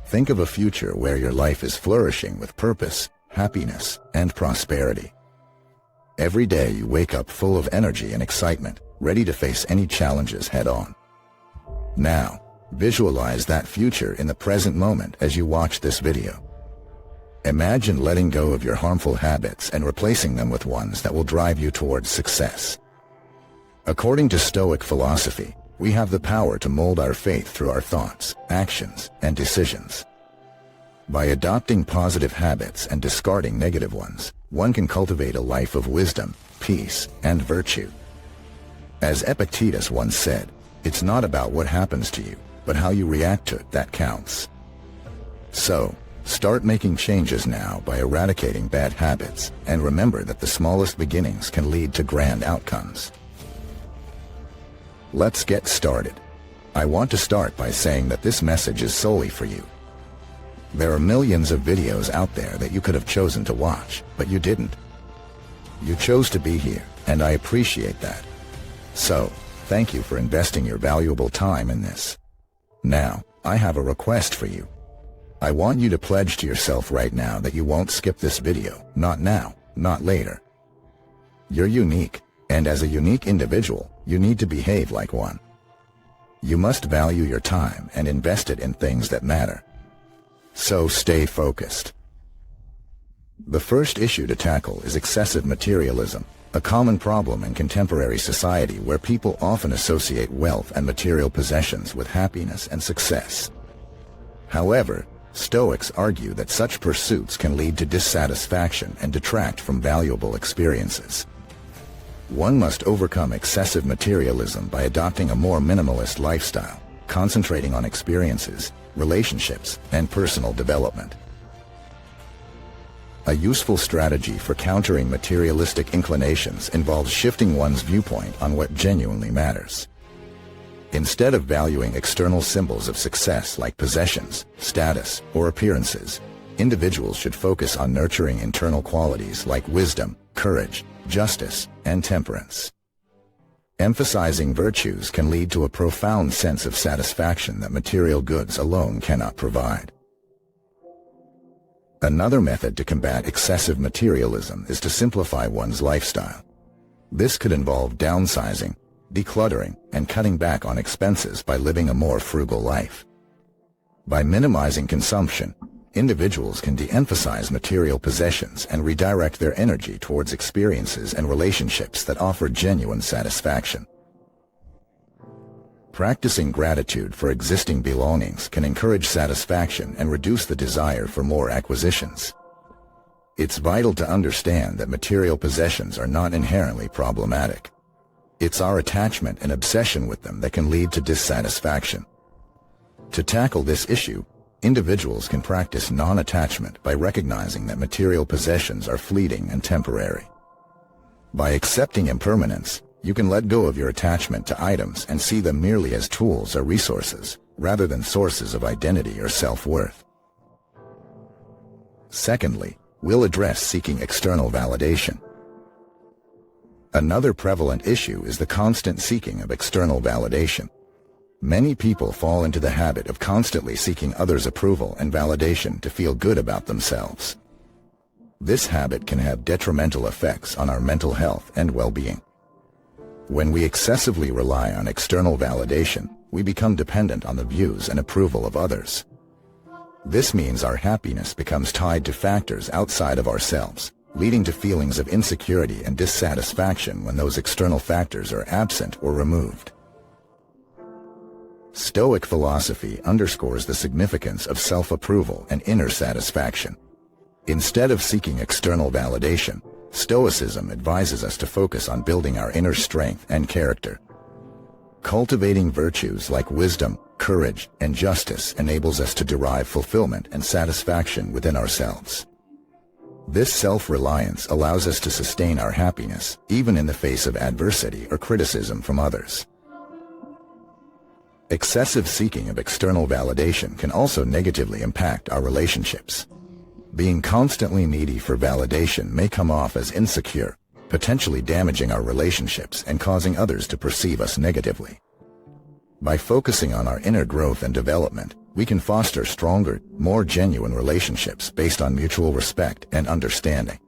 Think of a future where your life is flourishing with purpose, happiness, and prosperity. Every day you wake up full of energy and excitement, ready to face any challenges head-on. Now, visualize that future in the present moment as you watch this video. Imagine letting go of your harmful habits and replacing them with ones that will drive you towards success. According to Stoic philosophy, we have the power to mold our faith through our thoughts, actions, and decisions. By adopting positive habits and discarding negative ones, one can cultivate a life of wisdom, peace, and virtue. As Epictetus once said, it's not about what happens to you, but how you react to it that counts. So, start making changes now by eradicating bad habits, and remember that the smallest beginnings can lead to grand outcomes. Let's get started. I want to start by saying that this message is solely for you. There are millions of videos out there that you could have chosen to watch, but you didn't. You chose to be here, and I appreciate that. So, thank you for investing your valuable time in this. Now, I have a request for you. I want you to pledge to yourself right now that you won't skip this video, not now, not later. You're unique, and as a unique individual, you need to behave like one. You must value your time and invest it in things that matter. So stay focused. The first issue to tackle is excessive materialism, a common problem in contemporary society where people often associate wealth and material possessions with happiness and success. However, Stoics argue that such pursuits can lead to dissatisfaction and detract from valuable experiences. One must overcome excessive materialism by adopting a more minimalist lifestyle, concentrating on experiences, relationships, and personal development. A useful strategy for countering materialistic inclinations involves shifting one's viewpoint on what genuinely matters. Instead of valuing external symbols of success like possessions, status, or appearances, individuals should focus on nurturing internal qualities like wisdom, courage, justice, and temperance. Emphasizing virtues can lead to a profound sense of satisfaction that material goods alone cannot provide. Another method to combat excessive materialism is to simplify one's lifestyle. This could involve downsizing, decluttering, and cutting back on expenses by living a more frugal life. By minimizing consumption, individuals can de-emphasize material possessions and redirect their energy towards experiences and relationships that offer genuine satisfaction. Practicing gratitude for existing belongings can encourage satisfaction and reduce the desire for more acquisitions. It's vital to understand that material possessions are not inherently problematic. It's our attachment and obsession with them that can lead to dissatisfaction. To tackle this issue, individuals can practice non-attachment by recognizing that material possessions are fleeting and temporary. By accepting impermanence, you can let go of your attachment to items and see them merely as tools or resources, rather than sources of identity or self-worth. Secondly, we'll address seeking external validation. Another prevalent issue is the constant seeking of external validation. Many people fall into the habit of constantly seeking others' approval and validation to feel good about themselves. This habit can have detrimental effects on our mental health and well-being. When we excessively rely on external validation, we become dependent on the views and approval of others. This means our happiness becomes tied to factors outside of ourselves, leading to feelings of insecurity and dissatisfaction when those external factors are absent or removed. Stoic philosophy underscores the significance of self-approval and inner satisfaction. Instead of seeking external validation, Stoicism advises us to focus on building our inner strength and character. Cultivating virtues like wisdom, courage, and justice enables us to derive fulfillment and satisfaction within ourselves. This self-reliance allows us to sustain our happiness, even in the face of adversity or criticism from others. Excessive seeking of external validation can also negatively impact our relationships. Being constantly needy for validation may come off as insecure, potentially damaging our relationships and causing others to perceive us negatively. By focusing on our inner growth and development, we can foster stronger, more genuine relationships based on mutual respect and understanding.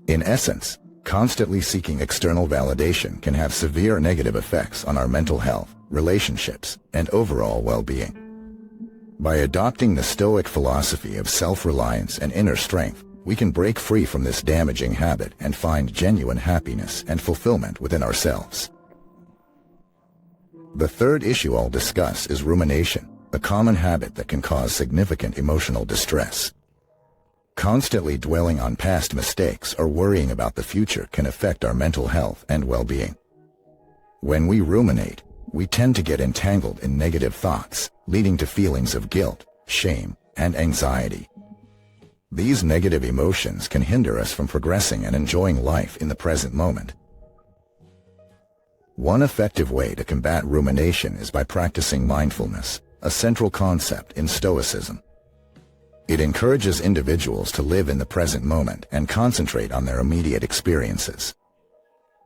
In essence, constantly seeking external validation can have severe negative effects on our mental health, relationships, and overall well-being. By adopting the Stoic philosophy of self-reliance and inner strength, we can break free from this damaging habit and find genuine happiness and fulfillment within ourselves. The third issue I'll discuss is rumination, a common habit that can cause significant emotional distress. Constantly dwelling on past mistakes or worrying about the future can affect our mental health and well-being. When we ruminate, we tend to get entangled in negative thoughts, leading to feelings of guilt, shame, and anxiety. These negative emotions can hinder us from progressing and enjoying life in the present moment. One effective way to combat rumination is by practicing mindfulness, a central concept in Stoicism. It encourages individuals to live in the present moment and concentrate on their immediate experiences.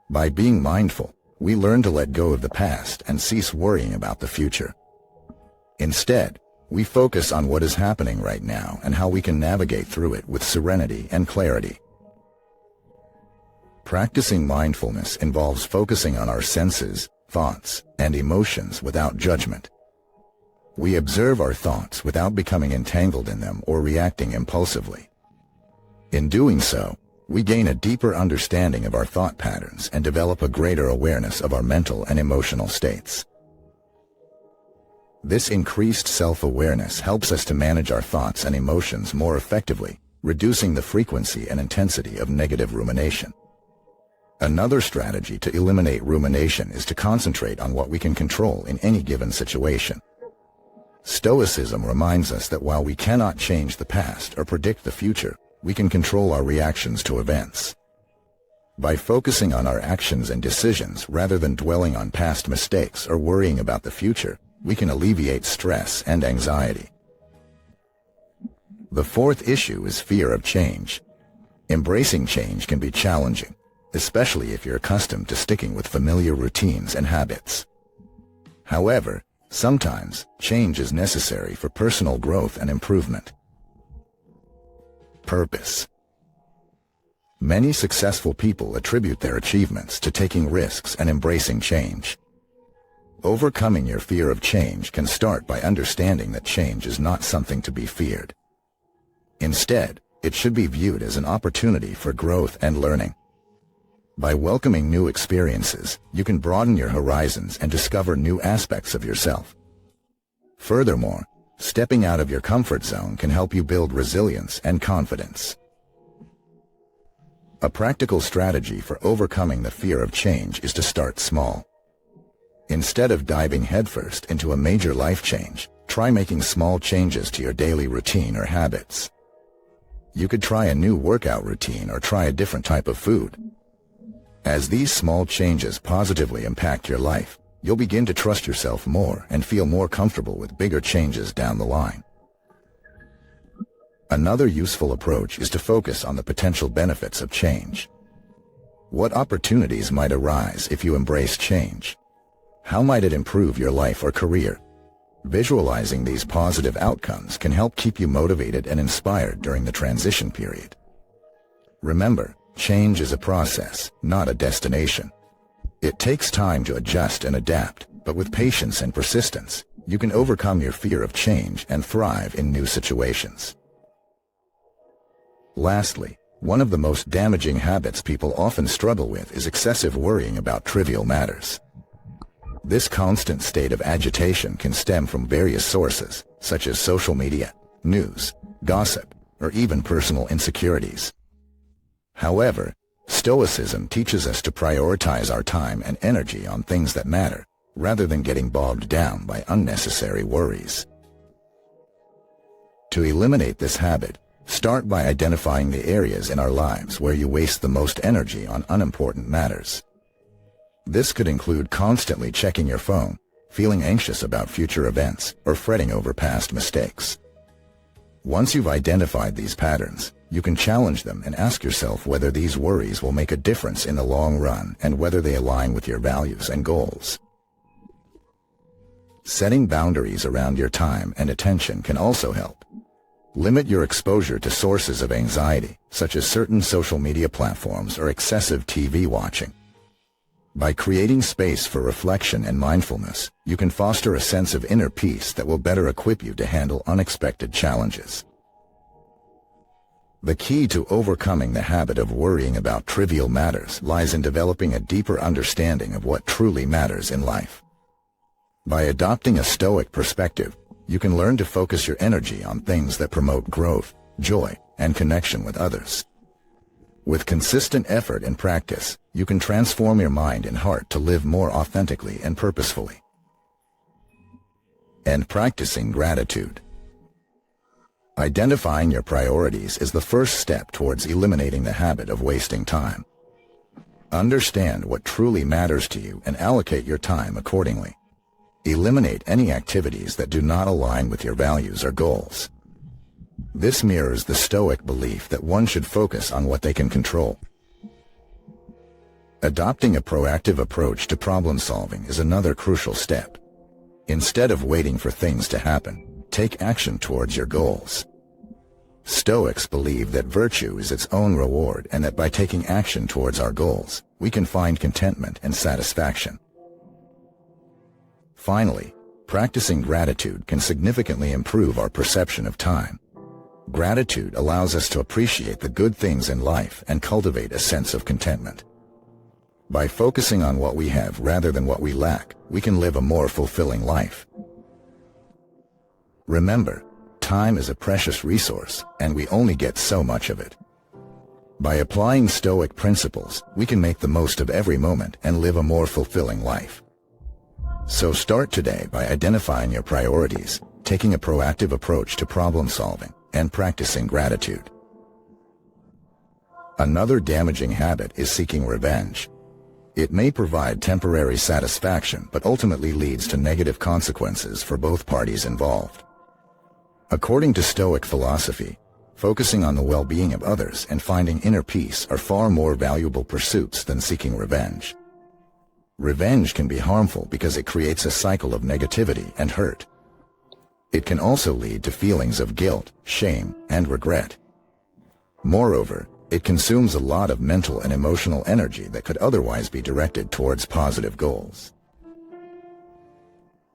By being mindful, we learn to let go of the past and cease worrying about the future. Instead, we focus on what is happening right now and how we can navigate through it with serenity and clarity. Practicing mindfulness involves focusing on our senses, thoughts, and emotions without judgment. We observe our thoughts without becoming entangled in them or reacting impulsively. In doing so, we gain a deeper understanding of our thought patterns and develop a greater awareness of our mental and emotional states. This increased self-awareness helps us to manage our thoughts and emotions more effectively, reducing the frequency and intensity of negative rumination. Another strategy to eliminate rumination is to concentrate on what we can control in any given situation. Stoicism reminds us that while we cannot change the past or predict the future, we can control our reactions to events. By focusing on our actions and decisions rather than dwelling on past mistakes or worrying about the future, we can alleviate stress and anxiety. The fourth issue is fear of change. Embracing change can be challenging, especially if you're accustomed to sticking with familiar routines and habits. However, sometimes change is necessary for personal growth and improvement. Purpose. Many successful people attribute their achievements to taking risks and embracing change. Overcoming your fear of change can start by understanding that change is not something to be feared. Instead, it should be viewed as an opportunity for growth and learning. By welcoming new experiences, you can broaden your horizons and discover new aspects of yourself. Furthermore, stepping out of your comfort zone can help you build resilience and confidence. A practical strategy for overcoming the fear of change is to start small. Instead of diving headfirst into a major life change, try making small changes to your daily routine or habits. You could try a new workout routine or try a different type of food. As these small changes positively impact your life, you'll begin to trust yourself more and feel more comfortable with bigger changes down the line. Another useful approach is to focus on the potential benefits of change. What opportunities might arise if you embrace change? How might it improve your life or career? Visualizing these positive outcomes can help keep you motivated and inspired during the transition period. Remember, change is a process, not a destination. It takes time to adjust and adapt, but with patience and persistence, you can overcome your fear of change and thrive in new situations. Lastly, one of the most damaging habits people often struggle with is excessive worrying about trivial matters. This constant state of agitation can stem from various sources, such as social media, news, gossip, or even personal insecurities. However, Stoicism teaches us to prioritize our time and energy on things that matter, rather than getting bogged down by unnecessary worries. To eliminate this habit, start by identifying the areas in our lives where you waste the most energy on unimportant matters. This could include constantly checking your phone, feeling anxious about future events, or fretting over past mistakes. Once you've identified these patterns, you can challenge them and ask yourself whether these worries will make a difference in the long run and whether they align with your values and goals. Setting boundaries around your time and attention can also help. Limit your exposure to sources of anxiety, such as certain social media platforms or excessive TV watching. By creating space for reflection and mindfulness, you can foster a sense of inner peace that will better equip you to handle unexpected challenges. The key to overcoming the habit of worrying about trivial matters lies in developing a deeper understanding of what truly matters in life. By adopting a Stoic perspective, you can learn to focus your energy on things that promote growth, joy, and connection with others. With consistent effort and practice, you can transform your mind and heart to live more authentically and purposefully. And practicing gratitude. Identifying your priorities is the first step towards eliminating the habit of wasting time. Understand what truly matters to you and allocate your time accordingly. Eliminate any activities that do not align with your values or goals. This mirrors the Stoic belief that one should focus on what they can control. Adopting a proactive approach to problem solving is another crucial step. Instead of waiting for things to happen, take action towards your goals. Stoics believe that virtue is its own reward and that by taking action towards our goals, we can find contentment and satisfaction. Finally, practicing gratitude can significantly improve our perception of time. Gratitude allows us to appreciate the good things in life and cultivate a sense of contentment. By focusing on what we have rather than what we lack, we can live a more fulfilling life. Remember, time is a precious resource, and we only get so much of it. By applying Stoic principles, we can make the most of every moment and live a more fulfilling life. So start today by identifying your priorities, taking a proactive approach to problem solving, and practicing gratitude. Another damaging habit is seeking revenge. It may provide temporary satisfaction, but ultimately leads to negative consequences for both parties involved. According to Stoic philosophy, focusing on the well-being of others and finding inner peace are far more valuable pursuits than seeking revenge. Revenge can be harmful because it creates a cycle of negativity and hurt. It can also lead to feelings of guilt, shame, and regret. Moreover, it consumes a lot of mental and emotional energy that could otherwise be directed towards positive goals.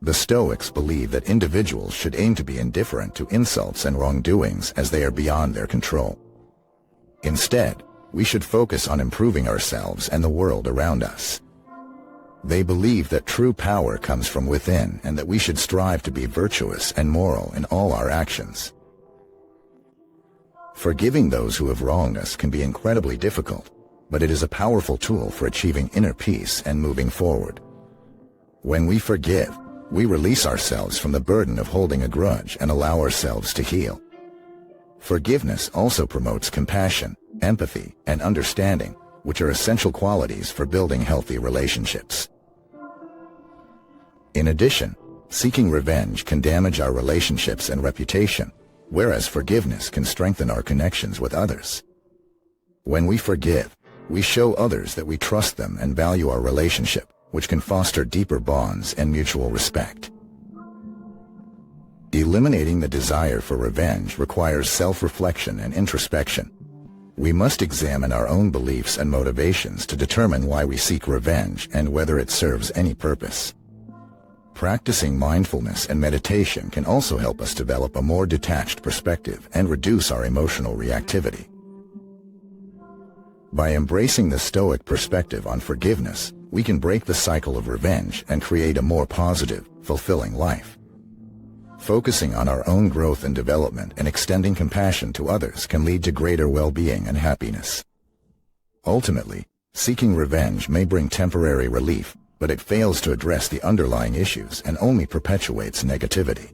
The Stoics believe that individuals should aim to be indifferent to insults and wrongdoings as they are beyond their control. Instead, we should focus on improving ourselves and the world around us. They believe that true power comes from within and that we should strive to be virtuous and moral in all our actions. Forgiving those who have wronged us can be incredibly difficult, but it is a powerful tool for achieving inner peace and moving forward. When we forgive, we release ourselves from the burden of holding a grudge and allow ourselves to heal. Forgiveness also promotes compassion, empathy, and understanding, which are essential qualities for building healthy relationships. In addition, seeking revenge can damage our relationships and reputation, whereas forgiveness can strengthen our connections with others. When we forgive, we show others that we trust them and value our relationship, which can foster deeper bonds and mutual respect. Eliminating the desire for revenge requires self-reflection and introspection. We must examine our own beliefs and motivations to determine why we seek revenge and whether it serves any purpose. Practicing mindfulness and meditation can also help us develop a more detached perspective and reduce our emotional reactivity. By embracing the Stoic perspective on forgiveness, we can break the cycle of revenge and create a more positive, fulfilling life. Focusing on our own growth and development and extending compassion to others can lead to greater well-being and happiness. Ultimately, seeking revenge may bring temporary relief, but it fails to address the underlying issues and only perpetuates negativity.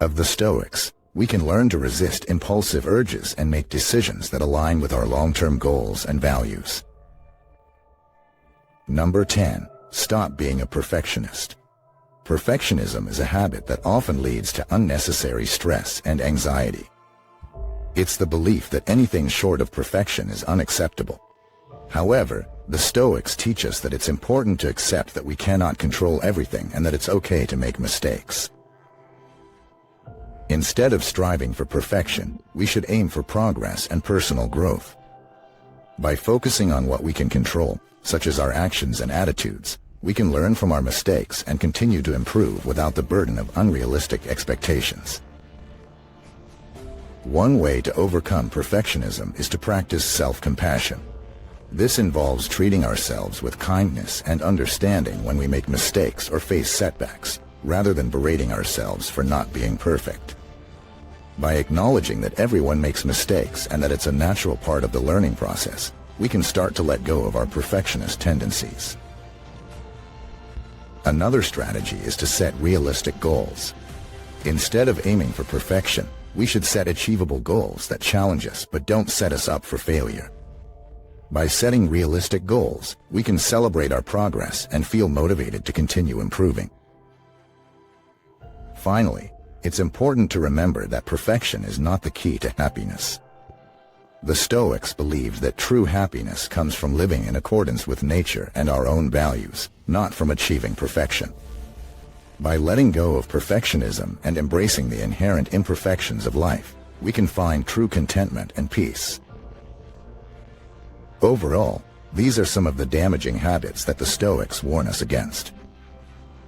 Of the Stoics, we can learn to resist impulsive urges and make decisions that align with our long-term goals and values. Number 10. Stop being a perfectionist. Perfectionism is a habit that often leads to unnecessary stress and anxiety. It's the belief that anything short of perfection is unacceptable. However, The Stoics teach us that it's important to accept that we cannot control everything and that it's okay to make mistakes. Instead of striving for perfection, we should aim for progress and personal growth. By focusing on what we can control, such as our actions and attitudes, we can learn from our mistakes and continue to improve without the burden of unrealistic expectations. One way to overcome perfectionism is to practice self-compassion. This involves treating ourselves with kindness and understanding when we make mistakes or face setbacks, rather than berating ourselves for not being perfect. By acknowledging that everyone makes mistakes and that it's a natural part of the learning process, we can start to let go of our perfectionist tendencies. Another strategy is to set realistic goals. Instead of aiming for perfection, we should set achievable goals that challenge us but don't set us up for failure. By setting realistic goals, we can celebrate our progress and feel motivated to continue improving. Finally, it's important to remember that perfection is not the key to happiness. The Stoics believed that true happiness comes from living in accordance with nature and our own values, not from achieving perfection. By letting go of perfectionism and embracing the inherent imperfections of life, we can find true contentment and peace. Overall, these are some of the damaging habits that the Stoics warn us against.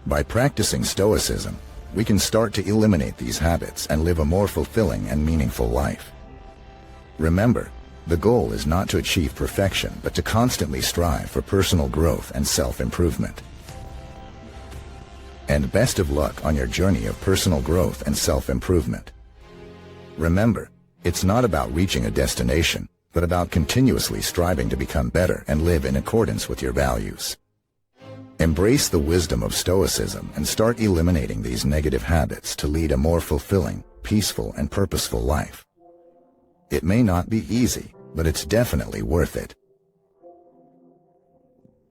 By practicing Stoicism, we can start to eliminate these habits and live a more fulfilling and meaningful life. Remember, the goal is not to achieve perfection, but to constantly strive for personal growth and self-improvement. And best of luck on your journey of personal growth and self-improvement. Remember, it's not about reaching a destination, but about continuously striving to become better and live in accordance with your values. Embrace the wisdom of Stoicism and start eliminating these negative habits to lead a more fulfilling, peaceful, and purposeful life. It may not be easy, but it's definitely worth it.